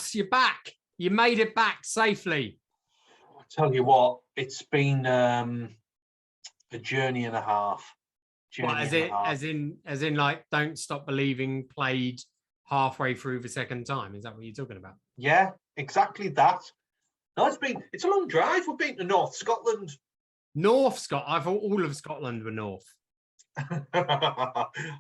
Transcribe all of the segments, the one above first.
Russ, you're back. You made it back safely. I tell you what, it's been a journey and a half. As in, like, Don't Stop Believing played halfway through the second time. Is that what you're talking about? Yeah, exactly that. No, it's a long drive. We've been to North Scotland. North Scotland. I thought all of Scotland were north.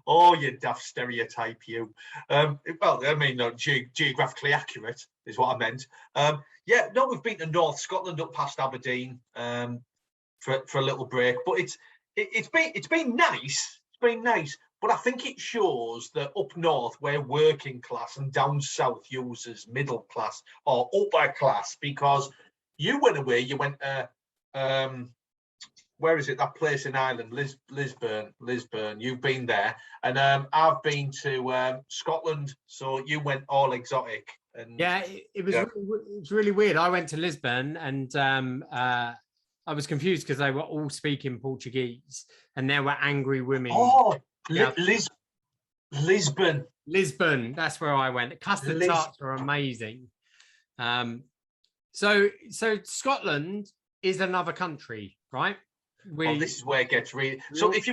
Oh, you daft stereotype, you. Well, I mean, no, geographically accurate is what I meant. Yeah, no, we've been to North Scotland up past Aberdeen for a little break, but it's been nice. It's been nice, but I think it shows that up north we're working class and down south uses middle class or upper class, because you went away. You went to where is it? That place in Ireland, Lisburn. You've been there, and I've been to Scotland. So you went all exotic. And yeah, it was really weird. I went to Lisbon, and I was confused because they were all speaking Portuguese, and there were angry women. Oh, Lisbon. That's where I went. The custard tarts are amazing. So Scotland is another country, right? This is where it gets really. So if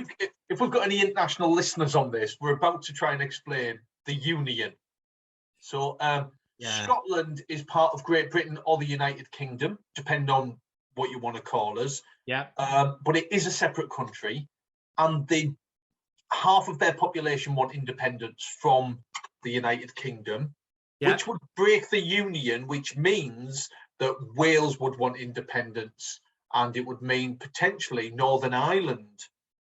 we've got any international listeners on this, we're about to try and explain the Union. So Scotland is part of Great Britain or the United Kingdom, depending on what you want to call us. Yeah. But it is a separate country, and half of their population want independence from the United Kingdom, which would break the Union, which means that Wales would want independence. And it would mean potentially Northern Ireland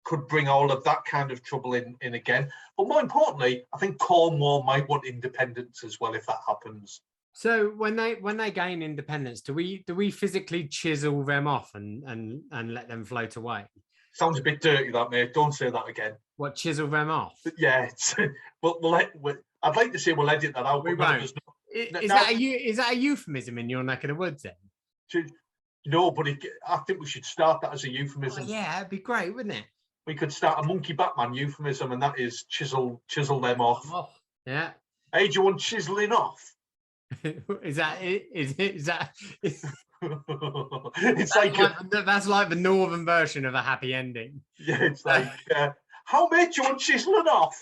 could bring all of that kind of trouble in again. But more importantly, I think Cornwall might want independence as well if that happens. So when they gain independence, do we physically chisel them off and let them float away? Sounds a bit dirty, that, mate. Don't say that again. What, chisel them off? Yeah, I'd like to say we'll edit that out. We won't. Is that a euphemism in your neck of the woods then? No, but I think we should start that as a euphemism. Oh, yeah, it'd be great, wouldn't it? We could start a Monkey Batman euphemism, and that is chisel them off. Oh, yeah. Hey, do you want chiseling off? Is that it? Is that? It's that's like the northern version of a happy ending. Yeah, it's like how much do you want chiseling off?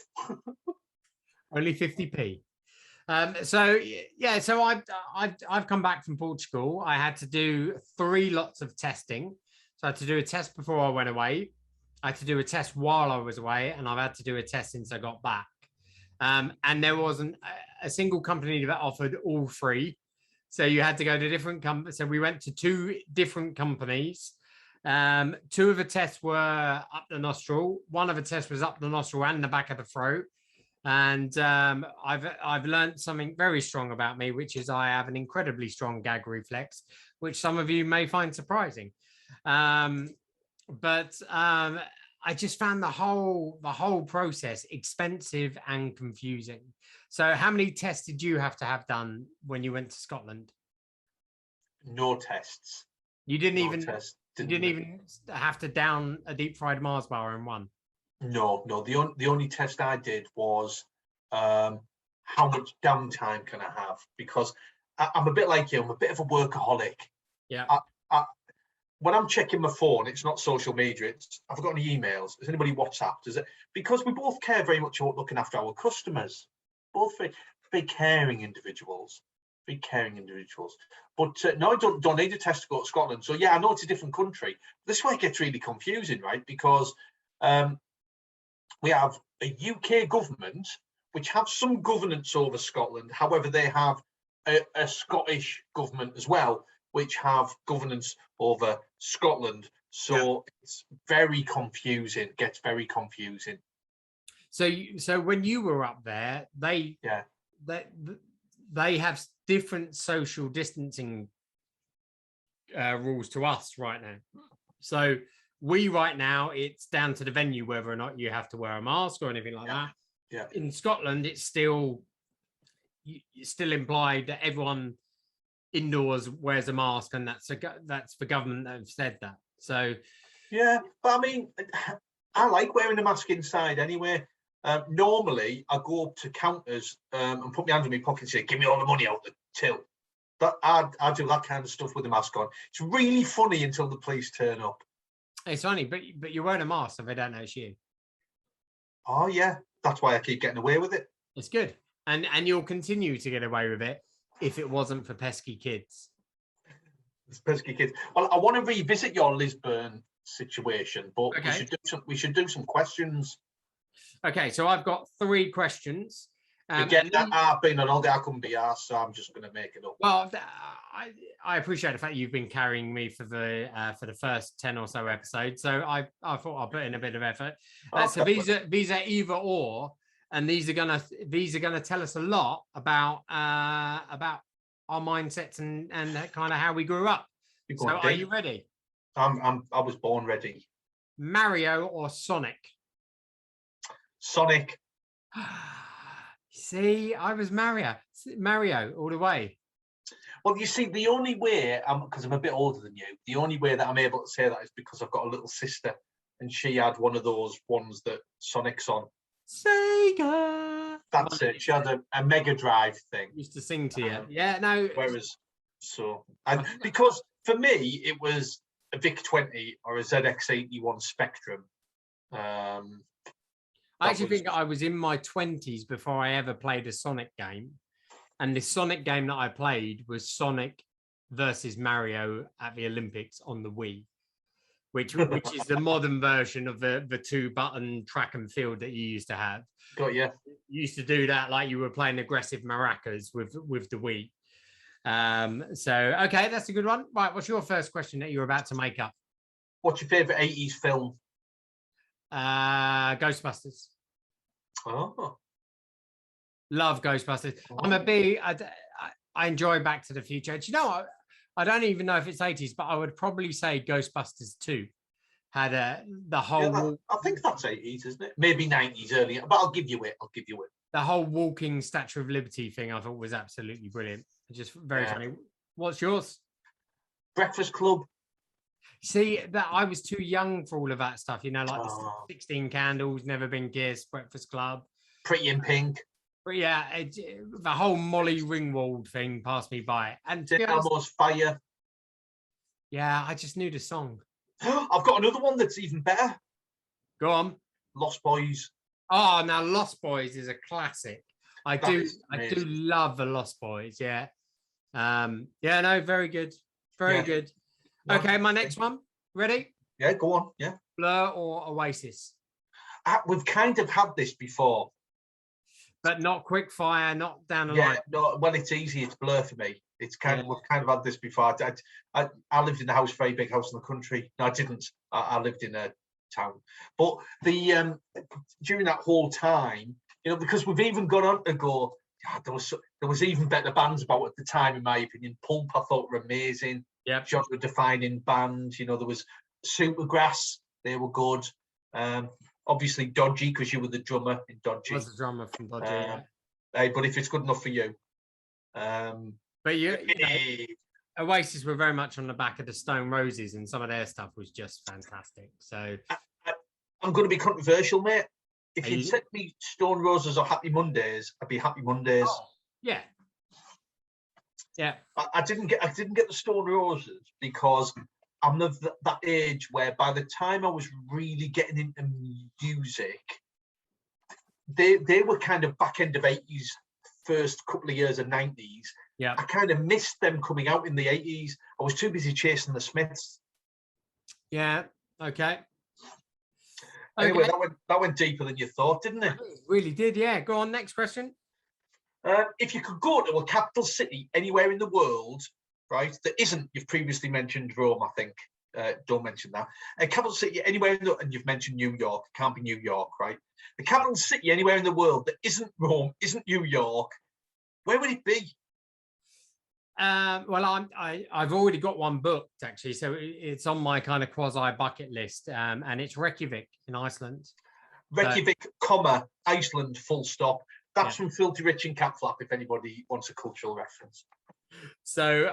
Only 50p. So I've come back from Portugal. I had to do 3 lots of testing. So I had to do a test before I went away. I had to do a test while I was away, and I've had to do a test since I got back. And there wasn't a single company that offered all 3. So you had to go to different companies. So we went to 2 different companies. 2 of the tests were up the nostril. 1 of the tests was up the nostril and the back of the throat. And I've learned something very strong about me, which is I have an incredibly strong gag reflex, which some of you may find surprising. But I just found the whole process expensive and confusing. So how many tests did you have to have done when you went to Scotland? No tests. You didn't even have to down a deep fried Mars bar in one? No. The only test I did was how much downtime can I have? Because I'm a bit like you. I'm a bit of a workaholic. Yeah. When I'm checking my phone, it's not social media. I've got any emails. Has anybody WhatsApp? Does it? Because we both care very much about looking after our customers. Both very caring individuals. Very caring individuals. But no, I don't need a test to go to Scotland. So yeah, I know it's a different country. This is where it gets really confusing, right? Because we have a UK government which have some governance over Scotland. However, they have a Scottish government as well, which have governance over Scotland. So it's very confusing, gets very confusing. So when you were up there, they have different social distancing rules to us right now. So right now, it's down to the venue whether or not you have to wear a mask or anything like that. Yeah. In Scotland, it's still implied that everyone indoors wears a mask, and that's the government that have said that. So yeah, but I mean, I like wearing a mask inside anyway. Normally I go up to counters and put my hands in my pocket and say, give me all the money out till. That I do that kind of stuff with the mask on. It's really funny until the police turn up. It's funny, but you're wearing a mask, so they don't know it's you. Oh yeah, that's why I keep getting away with it. It's good, and you'll continue to get away with it if it wasn't for pesky kids. It's pesky kids. Well, I want to revisit your Lisburn situation, but Okay. we should do some questions. Okay, so I've got 3 questions. Again, I've been on holiday, I couldn't be asked, so I'm just going to make it up. Well, I appreciate the fact you've been carrying me for the first 10 or so episodes, so I thought I'll put in a bit of effort. So these are either or, and these are gonna tell us a lot about our mindsets and kind of how we grew up. So are you ready? I was born ready. Mario or Sonic? Sonic. See, I was Mario all the way. Well, you see, the only way, because I'm a bit older than you, the only way that I'm able to say that is because I've got a little sister, and she had one of those ones that Sonic's on. Sega. That's it. She had a Mega Drive thing. Used to sing to you. Yeah, no. Whereas, because for me, it was a VIC-20 or a ZX-81 Spectrum. I actually think I was in my 20s before I ever played a Sonic game. And the Sonic game that I played was Sonic versus Mario at the Olympics on the Wii, which is the modern version of the 2-button track and field that you used to have. Got you. You used to do that like you were playing aggressive maracas with the Wii. So, okay, that's a good one. Right, what's your first question that you're about to make up? What's your favourite 80s film? Ghostbusters. Oh. Love Ghostbusters. I'm a big. I enjoy Back to the Future. Do you know what? I don't even know if it's 80s, but I would probably say Ghostbusters 2 had the whole. Yeah, I think that's 80s, isn't it? Maybe 90s earlier, but I'll give you it. The whole walking Statue of Liberty thing I thought was absolutely brilliant. Just very funny. What's yours? Breakfast Club. See, that I was too young for all of that stuff. You know, like the 16 Candles, Never Been Kissed, Breakfast Club, Pretty in Pink. But yeah, the whole Molly Ringwald thing passed me by. And Almost Fire. Yeah, I just knew the song. I've got another one that's even better. Go on. Lost Boys. Oh, now Lost Boys is a classic. I do love the Lost Boys. Yeah. Yeah, no, very good. Very good. Okay, my next one. Ready? Yeah, go on. Yeah. Blur or Oasis? We've kind of had this before. But not quick fire, not down the line. Yeah, no, well, it's easy. It's Blur for me. It's kind of, we've kind of had this before. I lived in a house, very big house in the country. No, I didn't. I lived in a town. But during that whole time, you know, because we've even gone on to go, there was even better bands about at the time, in my opinion. Pulp, I thought, were amazing. Yeah. Genre-defining bands. You know, there was Supergrass. They were good. Obviously Dodgy, because you were the drummer in Dodgy. I was the drummer from Dodgy. Hey, but if it's good enough for you. But you know, Oasis were very much on the back of the Stone Roses, and some of their stuff was just fantastic. So I'm going to be controversial, mate. If you'd said me Stone Roses or Happy Mondays, I'd be Happy Mondays. Oh, yeah. Yeah. I didn't get the Stone Roses because I'm of that age where by the time I was really getting into music, they were kind of back end of 80s, first couple of years of 90s. Yeah. I kind of missed them coming out in the 80s. I was too busy chasing the Smiths. Yeah. Okay. Anyway, that went deeper than you thought, didn't it? It really did, yeah. Go on, next question. If you could go to a capital city anywhere in the world, right, that isn't, you've previously mentioned Rome, I think, don't mention that. A capital city anywhere and you've mentioned New York, can't be New York, right? The capital city anywhere in the world that isn't Rome, isn't New York, where would it be? Well, I've already got one booked, actually, so it's on my kind of quasi bucket list, and it's Reykjavik in Iceland. Reykjavik, Iceland, full stop. That's from Filthy Rich and Cat Flap, if anybody wants a cultural reference. So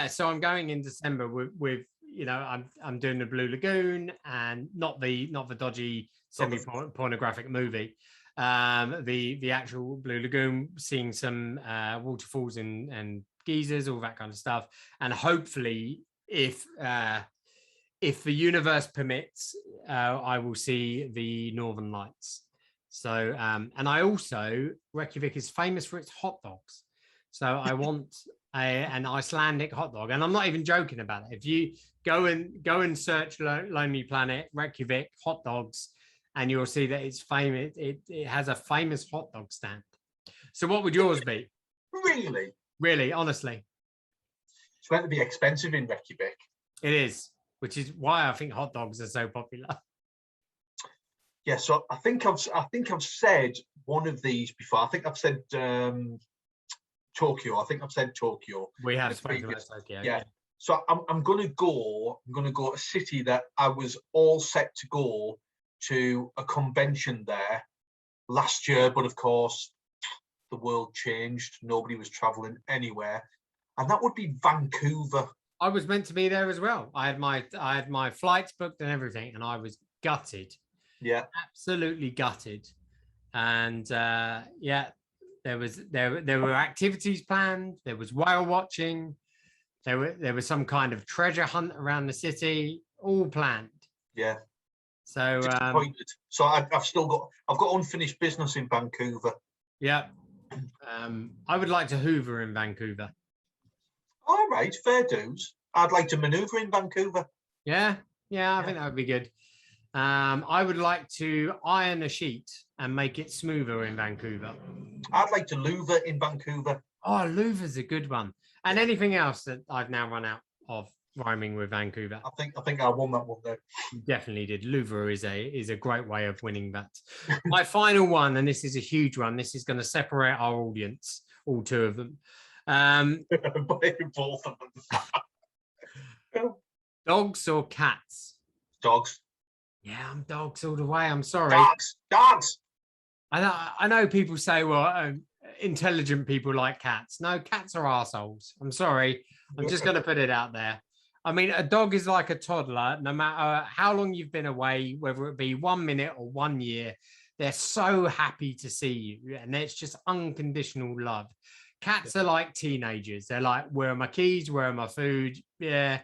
so I'm going in December with you know, I'm doing the Blue Lagoon and not the dodgy semi-pornographic movie. the actual Blue Lagoon, seeing some waterfalls and geysers, all that kind of stuff, and hopefully, if the universe permits, I will see the Northern Lights. So, and I also, Reykjavik is famous for its hot dogs. So I want an Icelandic hot dog, and I'm not even joking about it. If you go and search Lonely Planet Reykjavik hot dogs, and you'll see that it's famous. It has a famous hot dog stand. So what would yours be? Really? Really, honestly, It's meant to be expensive in Reykjavik. it is, which is why I think hot dogs are so popular. Yeah, so I think I've said one of these before. I think I've said Tokyo. I think I've said Tokyo. We have spoken about Tokyo. Yeah. So I'm gonna go a city that I was all set to go to a convention there last year, but of course the world changed. Nobody was traveling anywhere, and that would be Vancouver. I was meant to be there as well. I had my flights booked and everything, and I was gutted. Yeah, Absolutely gutted. And yeah, there were activities planned. There was whale watching. There was some kind of treasure hunt around the city, all planned. yeah. So Disappointed. So I've got unfinished business in Vancouver. yeah, I would like to Hoover in Vancouver. All right, fair dues. I'd like to maneuver in Vancouver. Yeah, I think that would be good. I would like to iron a sheet and make it smoother in Vancouver. I'd like to louver in Vancouver. Oh, louver's a good one. And anything else that I've now run out of rhyming with Vancouver? I think I won that one there. You definitely did. Louver is a great way of winning that. My final one, and this is a huge one. This is going to separate our audience, all two of them. Both of them. Dogs or cats? Dogs. Yeah, I'm dogs all the way. I'm sorry. Dogs. I know people say, well, intelligent people like cats. No, cats are arseholes. I'm sorry. I'm just going to put it out there. I mean, a dog is like a toddler. No matter how long you've been away, whether it be 1 minute or 1 year, they're so happy to see you. And it's just unconditional love. Cats are like teenagers. They're like, where are my keys? Where are my food? Yeah.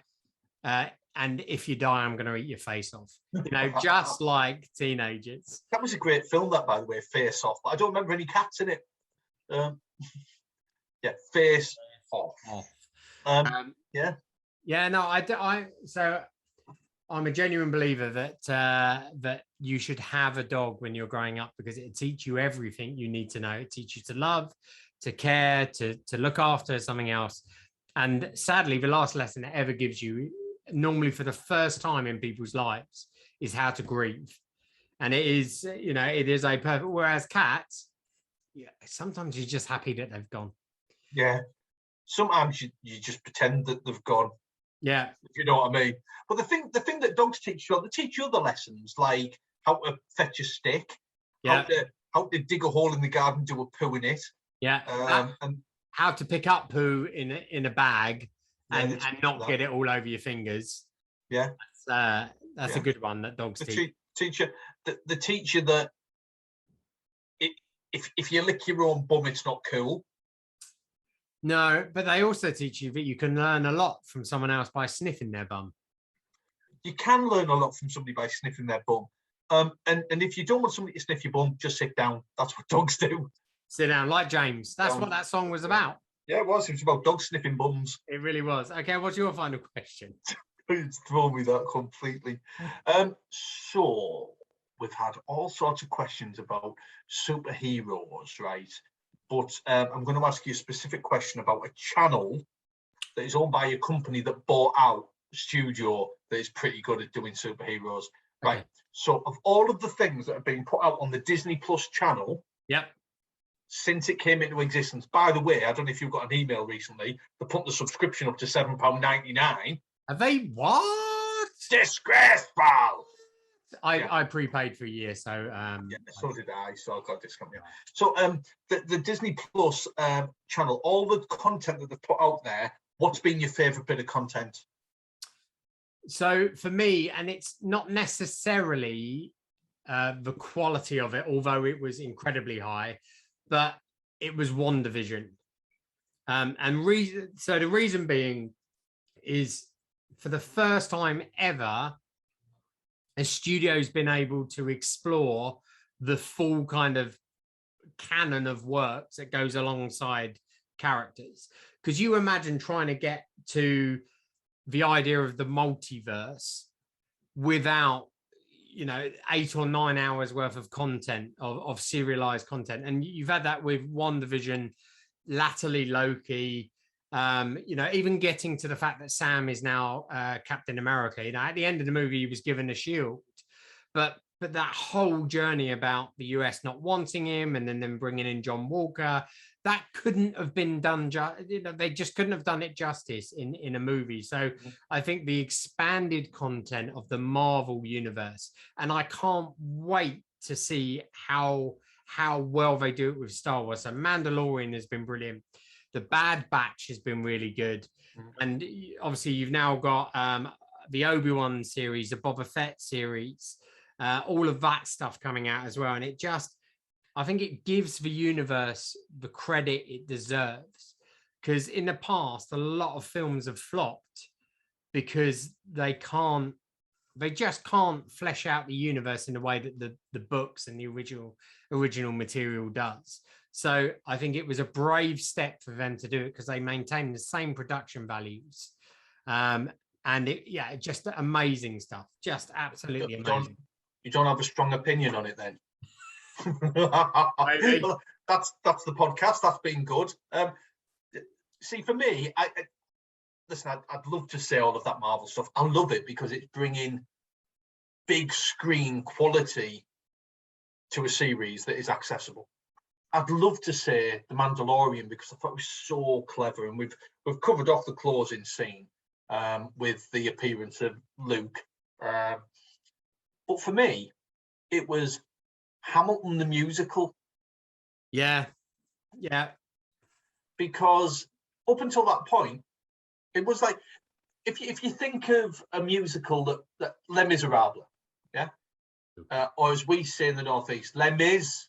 And if you die, I'm going to eat your face off. You know, just like teenagers. That was a great film, that, by the way, Face Off. But I don't remember any cats in it. Yeah, Face Off. Yeah. Yeah, no, so I'm a genuine believer that you should have a dog when you're growing up, because it teaches you everything you need to know. It teaches you to love, to care, to look after something else. And sadly, the last lesson it ever gives you, normally for the first time in people's lives, is how to grieve. And it is, you know, it is a perfect, whereas cats, yeah, sometimes you're just happy that they've gone. Yeah. Sometimes you just pretend that they've gone. Yeah. If you know what I mean. But the thing that dogs teach you, they teach you other lessons, like how to fetch a stick, yeah, how to dig a hole in the garden, do a poo in it. Yeah. And how to pick up poo in a bag and not get it all over your fingers. Yeah. That's a good one that dogs teach. The teacher that if you lick your own bum, it's not cool. No, but they also teach you that you can learn a lot from someone else by sniffing their bum. You can learn a lot from somebody by sniffing their bum. And if you don't want somebody to sniff your bum, just sit down. That's what dogs do. Sit down, like James. That's what that song was about. Yeah, it was. It was about dogs sniffing bums. It really was. Okay, what's your final question? It's thrown me that completely. So we've had all sorts of questions about superheroes, right? But I'm going to ask you a specific question about a channel that is owned by a company that bought out a studio that is pretty good at doing superheroes. Okay. Right. So of all of the things that have been put out on the Disney Plus channel, yep, since it came into existence, by the way, I don't know if you've got an email recently, they put the subscription up to £7.99. Have they? What? Disgraceful! I prepaid for a year, so so did I. So I got a discount. Yeah. So the Disney Plus channel, all the content that they've put out there, what's been your favourite bit of content? So for me, and it's not necessarily the quality of it, although it was incredibly high, but it was WandaVision. So the reason being is, for the first time ever, a studio's been able to explore the full kind of canon of works that goes alongside characters. Because you imagine trying to get to the idea of the multiverse without, 8 or 9 hours worth of content, of serialized content. And you've had that with WandaVision, latterly Loki, even getting to the fact that Sam is now Captain America. At the end of the movie, he was given a shield, but that whole journey about the US not wanting him, and then bringing in John Walker, that couldn't have been done. They just couldn't have done it justice in a movie. So I think the expanded content of the Marvel universe, and I can't wait to see how well they do it with Star Wars. So Mandalorian has been brilliant. The Bad Batch has been really good. And obviously you've now got the Obi-Wan series, the Boba Fett series, all of that stuff coming out as well. And I think it gives the universe the credit it deserves. Because in the past, a lot of films have flopped because they just can't flesh out the universe in the way that the books and the original material does. So I think it was a brave step for them to do it, because they maintain the same production values. And just amazing stuff. Just absolutely amazing. You don't have a strong opinion on it then? That's the podcast. That's been good. See, for me, listen, I'd love to say all of that Marvel stuff. I love it because it's bringing big screen quality to a series that is accessible. I'd love to say The Mandalorian, because I thought it was so clever, and we've covered off the closing scene with the appearance of Luke. But for me, it was Hamilton the musical. Yeah. Because up until that point, it was like, if you think of a musical that Les Miserables, or as we say in the Northeast, Les Mis,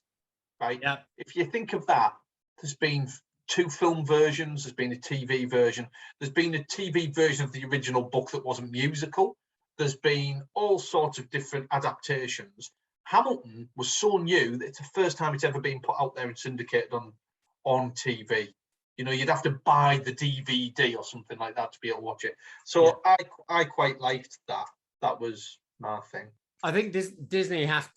right? Yeah. If you think of that, there's been 2 film versions, there's been a TV version, there's been a TV version of the original book that wasn't musical, there's been all sorts of different adaptations. Hamilton was so new that it's the first time it's ever been put out there and syndicated on TV. You'd have to buy the DVD or something like that to be able to watch it. So yeah. I quite liked that. That was my thing. I think Disney have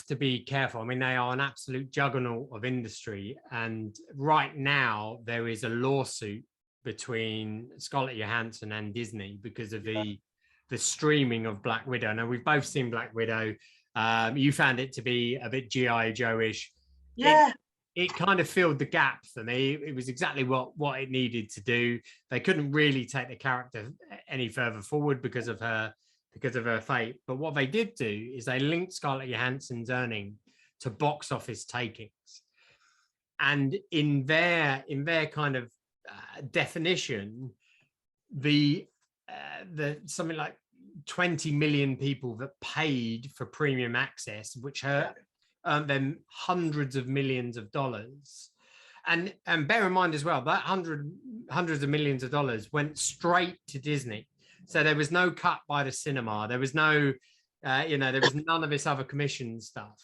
to be careful. I mean, they are an absolute juggernaut of industry, and right now there is a lawsuit between Scarlett Johansson and Disney because of the streaming of Black Widow. Now, we've both seen Black Widow. You found it to be a bit G.I. Joe-ish. Yeah. It kind of filled the gap for me. It was exactly what it needed to do. They couldn't really take the character any further forward because of her fate. But what they did do is they linked Scarlett Johansson's earning to box office takings. And in their kind of definition, the something like 20 million people that paid for premium access, which earned them hundreds of millions of dollars. And bear in mind as well, that hundreds of millions of dollars went straight to Disney. So there was no cut by the cinema. There was no, there was none of this other commission stuff.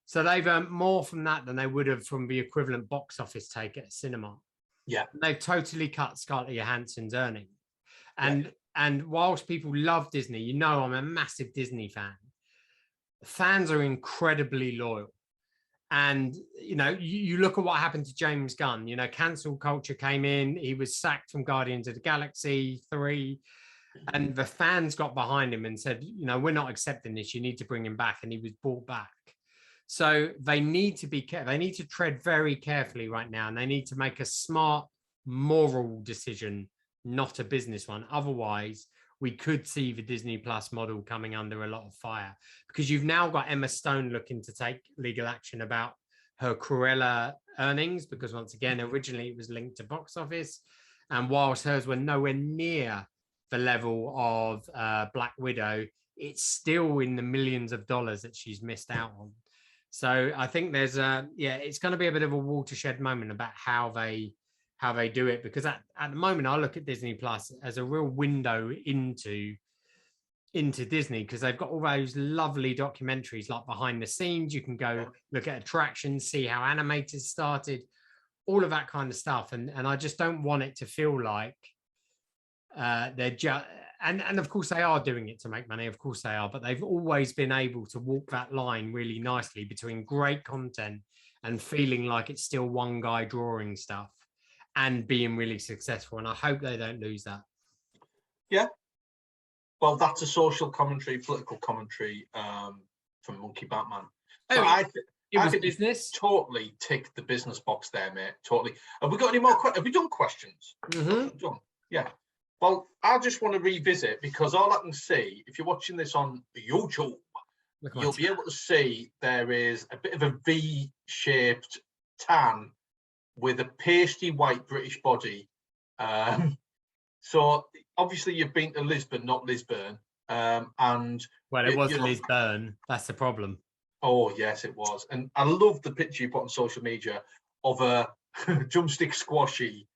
So they've earned more from that than they would have from the equivalent box office take at a cinema. Yeah. They've totally cut Scarlett Johansson's earning. And whilst people love Disney, I'm a massive Disney fan. Fans are incredibly loyal. And, you look at what happened to James Gunn, cancel culture came in. He was sacked from Guardians of the Galaxy 3. And the fans got behind him and said, we're not accepting this. You need to bring him back. And he was brought back. So they need to be careful. They need to tread very carefully right now. And they need to make a smart moral decision, not a business one. Otherwise, we could see the Disney Plus model coming under a lot of fire, because you've now got Emma Stone looking to take legal action about her Cruella earnings, because once again, originally it was linked to box office. And whilst hers were nowhere near the level of Black Widow, it's still in the millions of dollars that she's missed out on. So I think there's it's going to be a bit of a watershed moment about how they do it, because at the moment I look at Disney Plus as a real window into Disney, because they've got all those lovely documentaries like behind the scenes. You can go look at attractions, see how animators started, all of that kind of stuff. And I just don't want it to feel like they're just, and of course they are doing it to make money, of course they are, but they've always been able to walk that line really nicely between great content and feeling like it's still one guy drawing stuff and being really successful. And I hope they don't lose that. Yeah. Well, that's a social commentary, political commentary from Monkey Batman. So it was business. Totally ticked the business box there, mate. Totally. Have we got any more? Have we done questions? Mm-hmm. Done. Yeah. Well, I just want to revisit, because all I can see, if you're watching this on YouTube, you'll be able to see there is a bit of a V-shaped tan with a pasty white British body. So obviously you've been to Lisbon, not Lisburn. And well, it wasn't Lisburn. That's the problem. Oh yes, it was. And I love the picture you put on social media of a drumstick squashy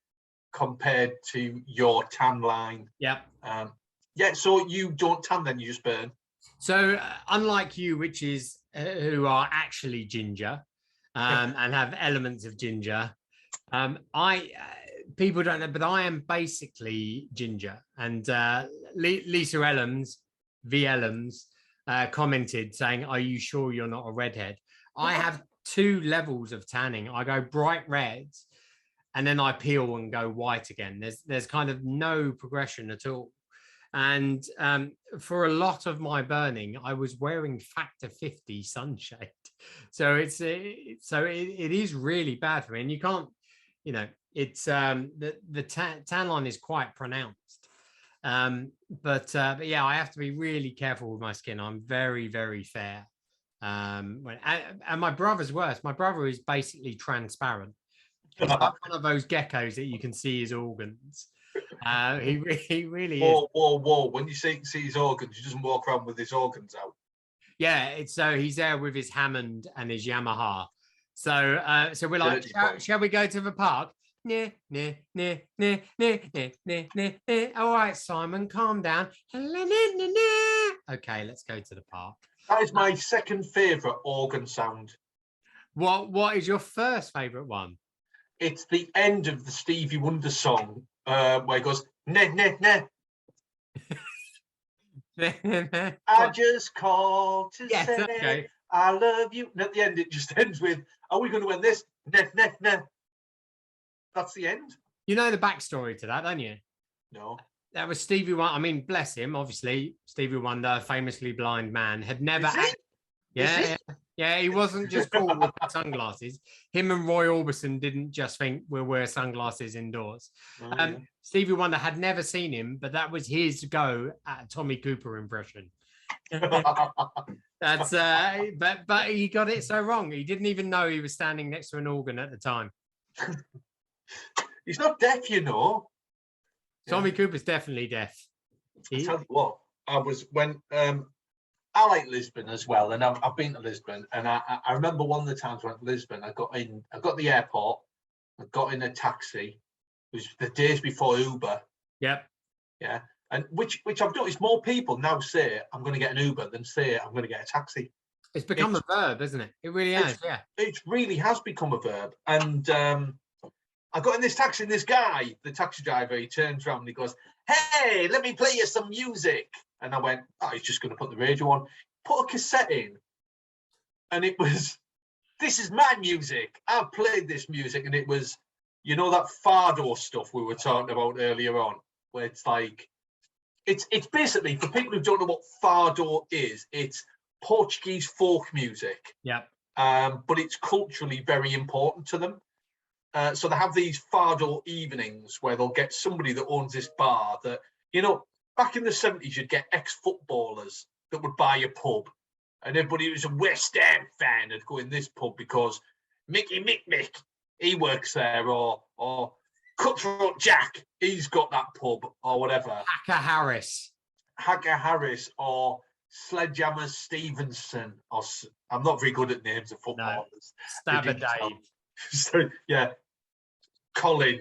compared to your tan line. Yep. Yeah. So you don't tan, then you just burn. So unlike you, which is who are actually ginger and have elements of ginger, people don't know, but I am basically ginger. And Lisa Ellams, V Ellams, commented saying, "Are you sure you're not a redhead?" I have two levels of tanning. I go bright red, and then I peel and go white again. There's kind of no progression at all. And for a lot of my burning, I was wearing factor 50 sunshade. So it is really bad for me. And you can't, it's the tan line is quite pronounced. But yeah, I have to be really careful with my skin. I'm very, very fair. And my brother's worse. My brother is basically transparent. He's like one of those geckos that you can see his organs. He really is. Whoa! When you see his organs, he doesn't walk around with his organs out. Yeah, so he's there with his Hammond and his Yamaha. So we're like, shall we go to the park? Nah. All right, Simon, calm down. Okay, let's go to the park. That is my second favourite organ sound. What is your first favourite one? It's the end of the Stevie Wonder song, where he goes, nah. I just called to say I love you. And at the end, it just ends with, "Are we going to end this? Nah. That's the end. You know the backstory to that, don't you? No. That was Stevie Wonder. I mean, bless him. Obviously, Stevie Wonder, famously blind man, had never. Yeah, he wasn't just cool with sunglasses. Him and Roy Orbison didn't just think we'll wear sunglasses indoors. Stevie Wonder had never seen him, but that was his go at a Tommy Cooper impression. That's but he got it so wrong. He didn't even know he was standing next to an organ at the time. He's not deaf, you know. Tommy Cooper's definitely deaf. I tell you what, I was when I like Lisbon as well, and I've been to Lisbon, and I remember one of the times when I went to Lisbon, I got to the airport, I got in a taxi. It was the days before Uber. Yep. Yeah, and which I've noticed more people now say I'm going to get an Uber than say I'm going to get a taxi. It's become a verb, isn't it? It really has. Yeah. It really has become a verb, and I got in this taxi, and this guy, the taxi driver, he turns around and he goes, "Hey, let me play you some music." And I went, "Oh, he's just going to put the radio on." Put a cassette in, and it was, "This is my music. I've played this music." And it was, that fado stuff we were talking about earlier on, where it's like, it's basically, for people who don't know what fado is, it's Portuguese folk music. Yeah. But it's culturally very important to them. So they have these fado evenings where they'll get somebody that owns this bar that, back in the 70s, you'd get ex-footballers that would buy a pub, and everybody who was a West Ham fan would go in this pub because Mickey Mick, he works there, or Cutthroat Jack, he's got that pub, or whatever. Hacker Harris, or Sledgehammer Stevenson, I'm not very good at names of footballers. Stabber Dave. So, yeah, Colin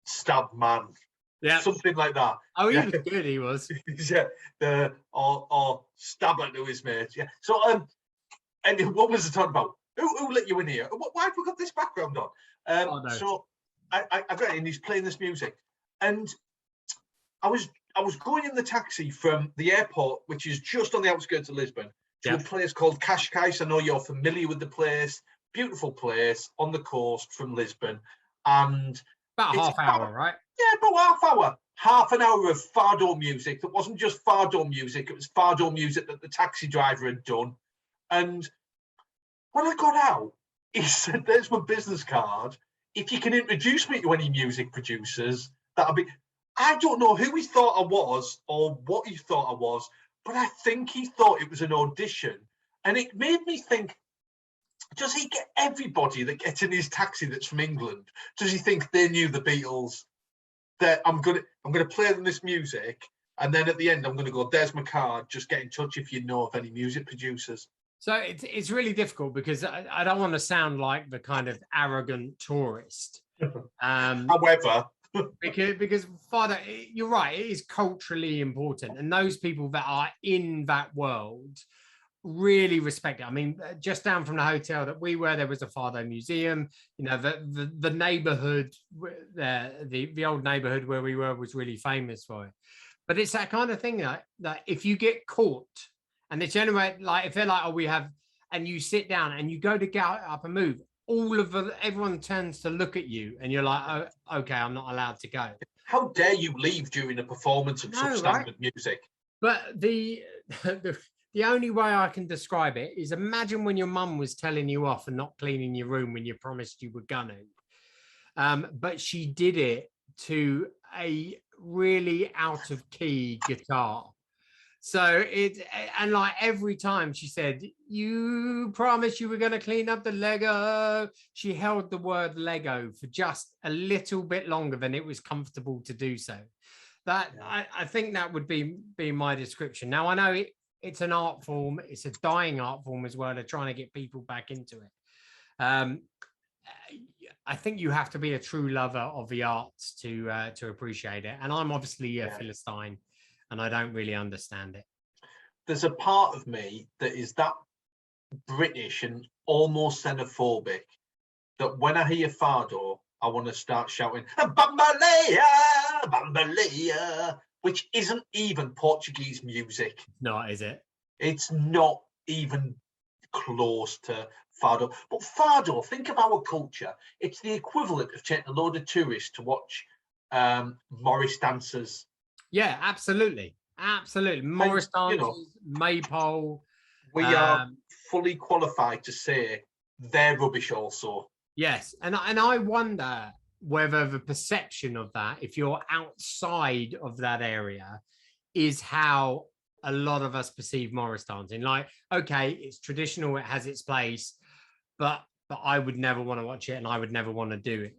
Stabman, something like that. Oh, he was good. He was. Yeah, or Stabber to his mates. Yeah. So, and what was the talk about? Who let you in here? Why have we got this background on? No. So I got in. He's playing this music, and I was going in the taxi from the airport, which is just on the outskirts of Lisbon, to a place called Cascais. I know you're familiar with the place. Beautiful place on the coast from Lisbon, and about half hour, right? Yeah, about half hour. Half an hour of Fado music that wasn't just Fado music; it was Fado music that the taxi driver had done. And when I got out, he said, "There's my business card. If you can introduce me to any music producers, that'll be." I don't know who he thought I was or what he thought I was, but I think he thought it was an audition. And it made me think, does he get everybody that gets in his taxi that's from England? Does he think they knew the Beatles? That I'm gonna play them this music, and then at the end I'm gonna go, "There's my card. Just get in touch if you know of any music producers." So it's really difficult because I don't want to sound like the kind of arrogant tourist. However, because Father, you're right, it is culturally important, and those people that are in that world really respect it. I mean, just down from the hotel that we were, there was a Fado museum. You know, the neighborhood, the old neighborhood where we were was really famous for it. But it's that kind of thing that if you get caught, and it's anyway, like if they're like, "Oh, we have," and you sit down and you go to get up and move, everyone turns to look at you, and you're like, "Oh, okay, I'm not allowed to go." How dare you leave during a performance of substandard music? But the only way I can describe it is, imagine when your mum was telling you off and not cleaning your room when you promised you were gonna. But she did it to a really out of key guitar. So and like every time she said, "You promised you were going to clean up the Lego," she held the word Lego for just a little bit longer than it was comfortable to do so. That I think that would be my description. Now I know it's an art form, it's a dying art form as well. They're trying to get people back into it. I think you have to be a true lover of the arts to appreciate it. And I'm obviously a Philistine, and I don't really understand it. There's a part of me that is that British and almost xenophobic that when I hear Fado, I want to start shouting "Bambalea, Bambalea," which isn't even Portuguese music. No, is it? It's not even close to Fado. But Fado, think of our culture. It's the equivalent of taking a load of tourists to watch Morris dancers. Yeah, absolutely. Morris dancers, Maypole. We are fully qualified to say they're rubbish also. Yes, and I wonder whether the perception of that, if you're outside of that area, is how a lot of us perceive Morris dancing. Like, okay, it's traditional, it has its place, but I would never want to watch it, and I would never want to do it.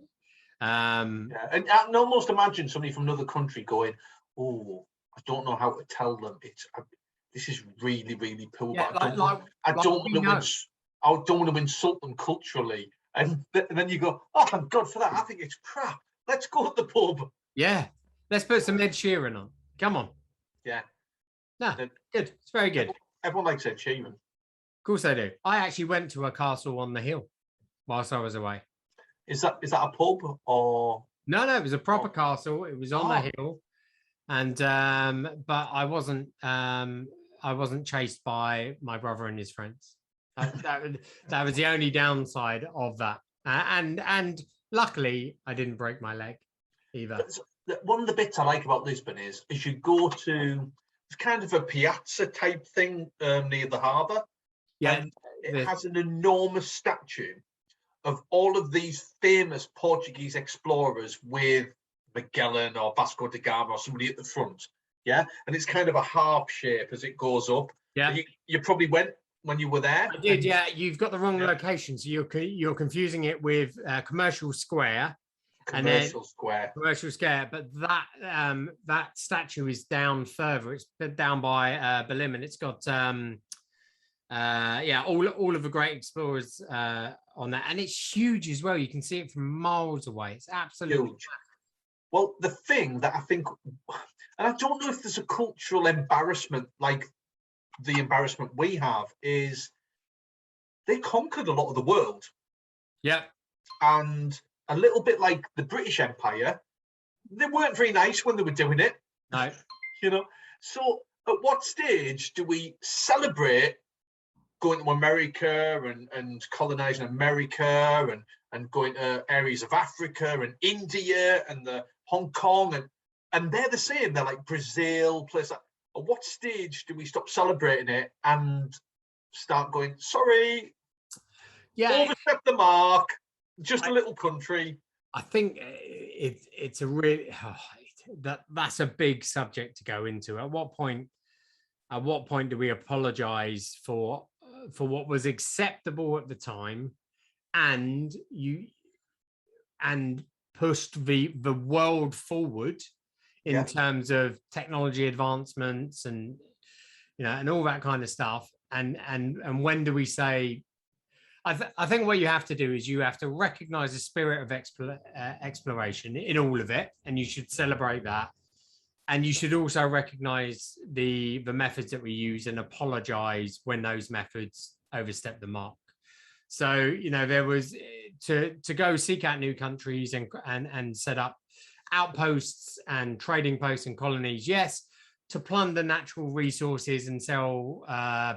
And I can almost imagine somebody from another country going, "Oh, I don't know how to tell them. This is really, really poor. Yeah, I don't want to insult them culturally." And then you go, "Oh, thank God for that. I think it's crap. Let's go to the pub." Yeah, let's put some Ed Sheeran on. Come on. Yeah. No, good. It's very good. Everyone likes Ed Sheeran. Of course I do. I actually went to a castle on the hill whilst I was away. Is that a pub or? No, it was a proper castle. It was on the hill, and but I wasn't chased by my brother and his friends. That was the only downside of that, and luckily I didn't break my leg either. One of the bits I like about Lisbon is you go to, it's kind of a piazza type thing near the harbour. Yeah, and it has an enormous statue of all of these famous Portuguese explorers with Magellan or Vasco da Gama or somebody at the front. Yeah, and it's kind of a harp shape as it goes up. Yeah, you probably went when you were there. I did. Yeah, you've got the wrong location, so you're confusing it with Commercial Square, And then Commercial Square. Commercial Square, but that statue is down further. It's down by Berlin, and it's got yeah, all of the great explorers on that, and it's huge as well. You can see it from miles away. It's absolutely Huge. Well, the thing that I think, and I don't know if there's a cultural embarrassment like the embarrassment we have, is they conquered a lot of the world. Yeah. And a little bit like the British Empire, they weren't very nice when they were doing it. No. You know, so at what stage do we celebrate going to America and colonizing America and going to areas of Africa and India and the Hong Kong and they're the same. They're like Brazil, places. At what stage do we stop celebrating it and start going, sorry, overstep the mark, just a little country? I think it's a really that's a big subject to go into. At what point do we apologize for what was acceptable at the time and pushed the world forward in terms of technology advancements and and all that kind of stuff, and when do we say I think what you have to do is you have to recognize the spirit of exploration in all of it, and you should celebrate that, and you should also recognize the methods that we use and apologize when those methods overstep the mark. So there was to go seek out new countries and set up outposts and trading posts and colonies, yes. To plunder natural resources and sell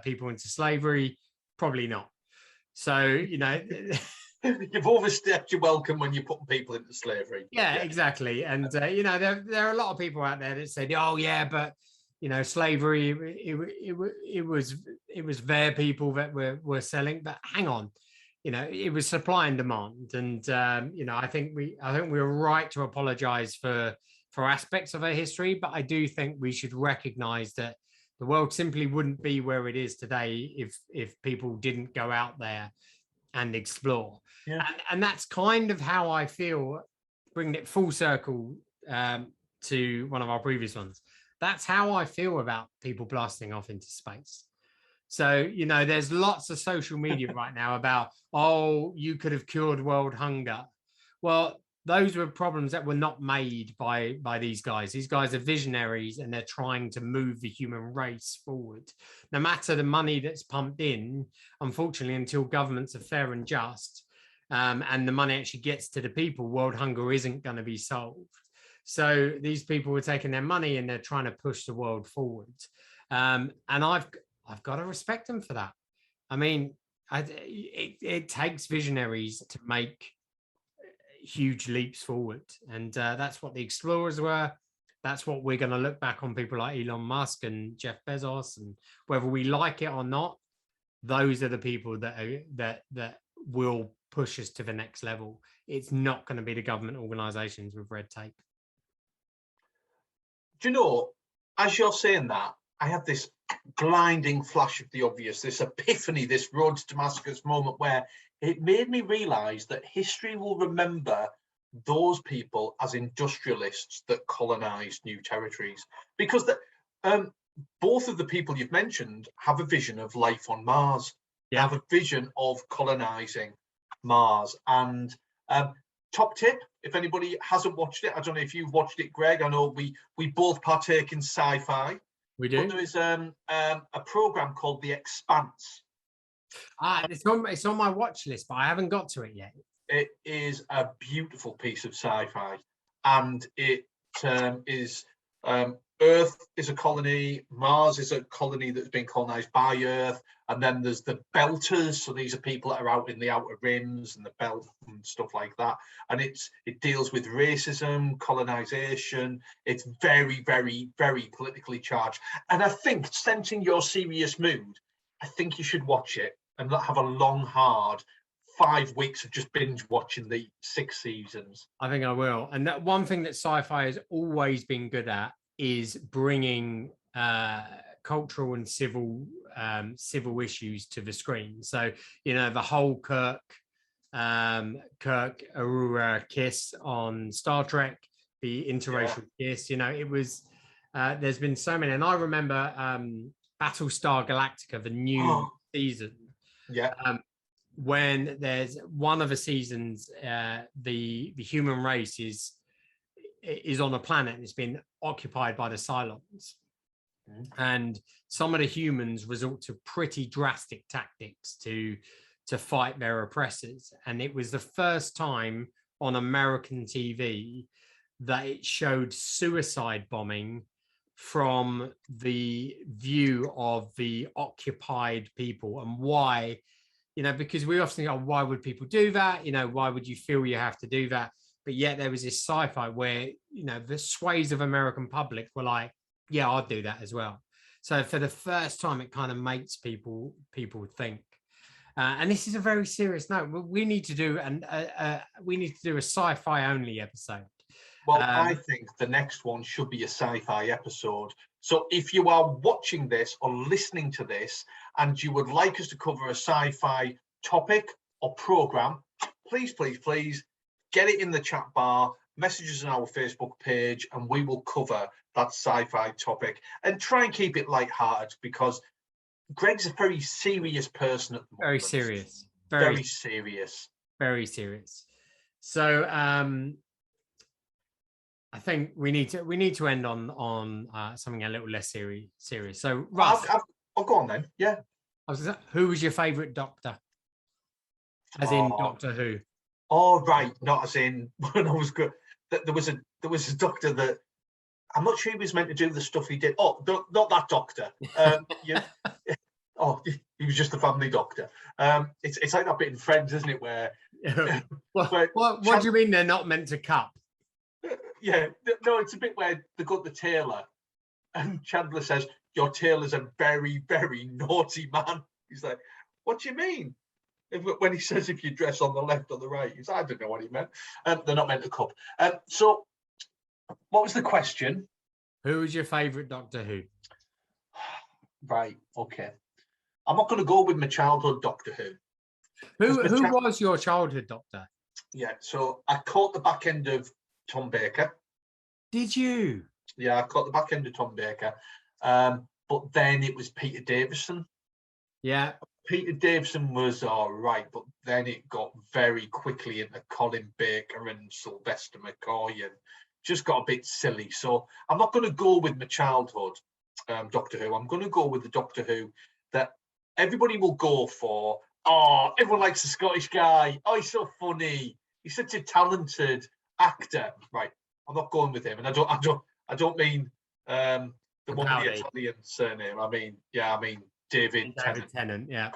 people into slavery, probably not. So you've overstepped your welcome when you're putting people into slavery. Yeah, exactly. And there are a lot of people out there that said, oh yeah, but slavery, it was their people that were selling. But hang on, it was supply and demand, and I think we were right to apologize for aspects of our history, but I do think we should recognize that the world simply wouldn't be where it is today if people didn't go out there and explore. Yeah. And that's kind of how I feel, bringing it full circle to one of our previous ones. That's how I feel about people blasting off into space. So, there's lots of social media right now about, oh, you could have cured world hunger. Well, those were problems that were not made by these guys. These guys are visionaries, and they're trying to move the human race forward. No matter the money that's pumped in, unfortunately, until governments are fair and just, and the money actually gets to the people, world hunger isn't going to be solved. So these people were taking their money and they're trying to push the world forward. And I've got to respect them for that. I mean, it takes visionaries to make huge leaps forward, and that's what the explorers were. That's what we're going to look back on people like Elon Musk and Jeff Bezos, and whether we like it or not, those are the people that will push us to the next level. It's not going to be the government organizations with red tape. Do you know, as you're saying that, I had this blinding flash of the obvious, this epiphany, this road to Damascus moment where it made me realize that history will remember those people as industrialists that colonized new territories, because both of the people you've mentioned have a vision of life on Mars. They have a vision of colonizing Mars. And top tip, if anybody hasn't watched it, I don't know if you've watched it, Greg. I know we both partake in sci-fi. We do. But there is a program called The Expanse. It's on my watch list, but I haven't got to it yet. It is a beautiful piece of sci-fi, and it is Earth is a colony, Mars is a colony that's been colonized by Earth, and then there's the Belters. So these are people that are out in the outer rims and the belt and stuff like that. And it deals with racism, colonization. It's very, very, very politically charged. And I think, sensing your serious mood, I think you should watch it and not have a long, hard 5 weeks of just binge watching the 6 seasons. I think I will. And that one thing that sci-fi has always been good at is bringing cultural and civil issues to the screen. So the whole Kirk Kirk Aurora kiss on Star Trek, the interracial kiss. You know, it was. There's been so many, and I remember Battlestar Galactica, the new season. Yeah. When there's one of the seasons, the human race is on a planet and it's been occupied by the Cylons. And some of the humans resort to pretty drastic tactics to fight their oppressors. And it was the first time on American TV that it showed suicide bombing from the view of the occupied people. And why, you know, because we often go, why would people do that? You know, why would you feel you have to do that? But yet there was this sci-fi where, you know, the sways of American public were like, yeah, I'd do that as well. So for the first time, it kind of makes people think. And this is a very serious note. We need to do a sci-fi only episode. Well, I think the next one should be a sci-fi episode. So if you are watching this or listening to this and you would like us to cover a sci-fi topic or program, please get it in the chat bar, message us on our Facebook page, and we will cover that sci-fi topic and try and keep it light-hearted, because Greg's a very serious person at the moment. Very serious. Very serious. Very serious. So I think we need to end on something a little less serious. So Russ, I'll go on then. Yeah. Who was your favourite Doctor? As in Doctor Who? Oh right, not as in when I was good. There was a Doctor that I'm not sure he was meant to do the stuff he did. Oh, not that Doctor. Yeah. Oh, he was just a family doctor. It's like that bit in Friends, isn't it? Where what do you mean they're not meant to cup? Yeah, no, it's a bit where they got the tailor, and Chandler says, "Your tailor's a very, very naughty man." He's like, "What do you mean?" When he says, "If you dress on the left or the right," he's, "I don't know what he meant." They're not meant to cup. So, what was the question? Who was your favourite Doctor Who? Right. Okay. I'm not going to go with my childhood Doctor Who. Who was your childhood Doctor? Yeah, so I caught the back end of Tom Baker. Did you? Yeah, I caught the back end of Tom Baker. But then it was Peter Davison. Yeah. Peter Davison was all right, but then it got very quickly into Colin Baker and Sylvester McCoy and just got a bit silly. So I'm not going to go with my childhood Doctor Who. I'm going to go with the Doctor Who that everybody will go for. Oh, everyone likes the Scottish guy. Oh, he's so funny. He's such a talented actor. Right. I'm not going with him. And I don't mean the one with the Italian surname. I mean David Tennant. Yeah.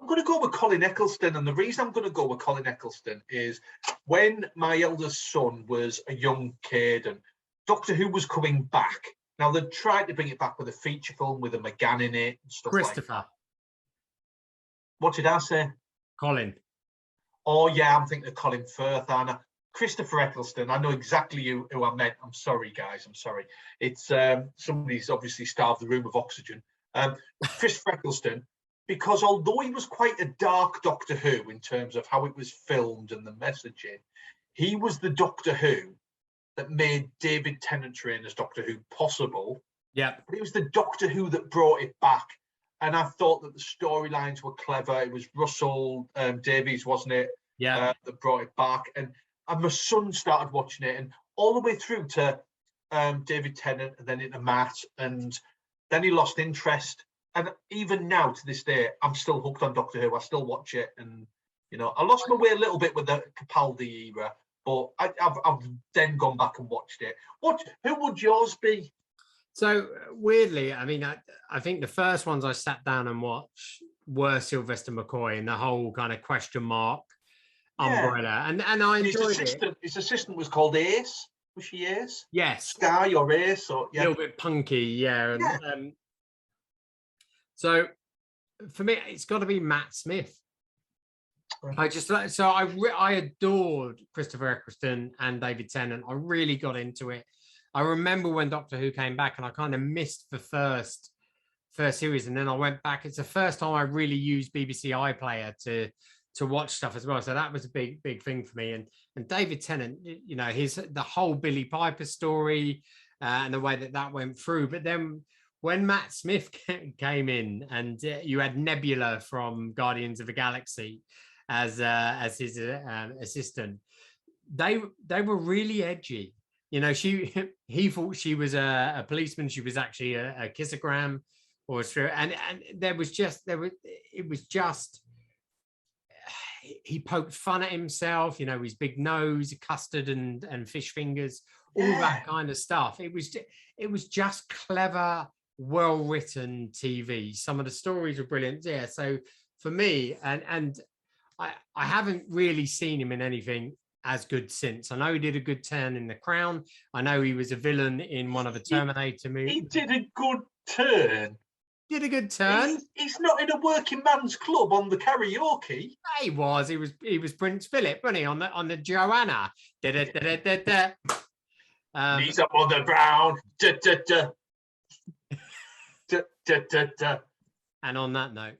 I'm going to go with Colin Eccleston. And the reason I'm going to go with Colin Eccleston is when my eldest son was a young kid and Doctor Who was coming back. Now, they tried to bring it back with a feature film with a McGann in it and stuff Christopher. like that. What did I say? Colin. Oh, yeah, I'm thinking of Colin Firth, Anna. Christopher Eccleston. I know exactly who I meant. I'm sorry, guys. I'm sorry. It's somebody's obviously starved the room of oxygen. Christopher Eccleston, because although he was quite a dark Doctor Who in terms of how it was filmed and the messaging, he was the Doctor Who that made David Tennant's reign as Doctor Who possible. Yeah. But it was the Doctor Who that brought it back. And I thought that the storylines were clever. It was Russell Davies, wasn't it? Yeah. That brought it back. And my son started watching it, and all the way through to David Tennant, and then into Matt, and then he lost interest. And even now, to this day, I'm still hooked on Doctor Who. I still watch it, and you know, I lost my way a little bit with the Capaldi era, but I've then gone back and watched it. Who would yours be? So weirdly, I mean, I think the first ones I sat down and watched were Sylvester McCoy and the whole kind of question mark umbrella, and I enjoyed it. His assistant was called Ace. Was she Ace? Yes. Sky or Ace, or a little bit punky, yeah. So for me, it's got to be Matt Smith. I adored Christopher Eccleston and David Tennant. I really got into it. I remember when Doctor Who came back, and I kind of missed the first series, and then I went back. It's the first time I really used BBC iPlayer to to watch stuff as well. So that was a big thing for me. And David Tennant, you know, the whole Billy Piper story and the way that went through. But then when Matt Smith came in, and you had Nebula from Guardians of the Galaxy as his assistant, they were really edgy. You know, he thought she was a policeman. She was actually a kissogram, or and it was just he poked fun at himself. You know, his big nose, custard and fish fingers, all that kind of stuff. It was just clever, well written TV. Some of the stories were brilliant. Yeah. So for me, and I haven't really seen him in anything as good since. I know he did a good turn in The Crown. I know he was a villain in one of the Terminator movies. He did a good turn. Did a good turn. He's not in a working man's club on the karaoke. He was Prince Philip, wasn't he, on the Joanna? Knees up on the ground. Da, da, da. Da, da, da, da. And on that note,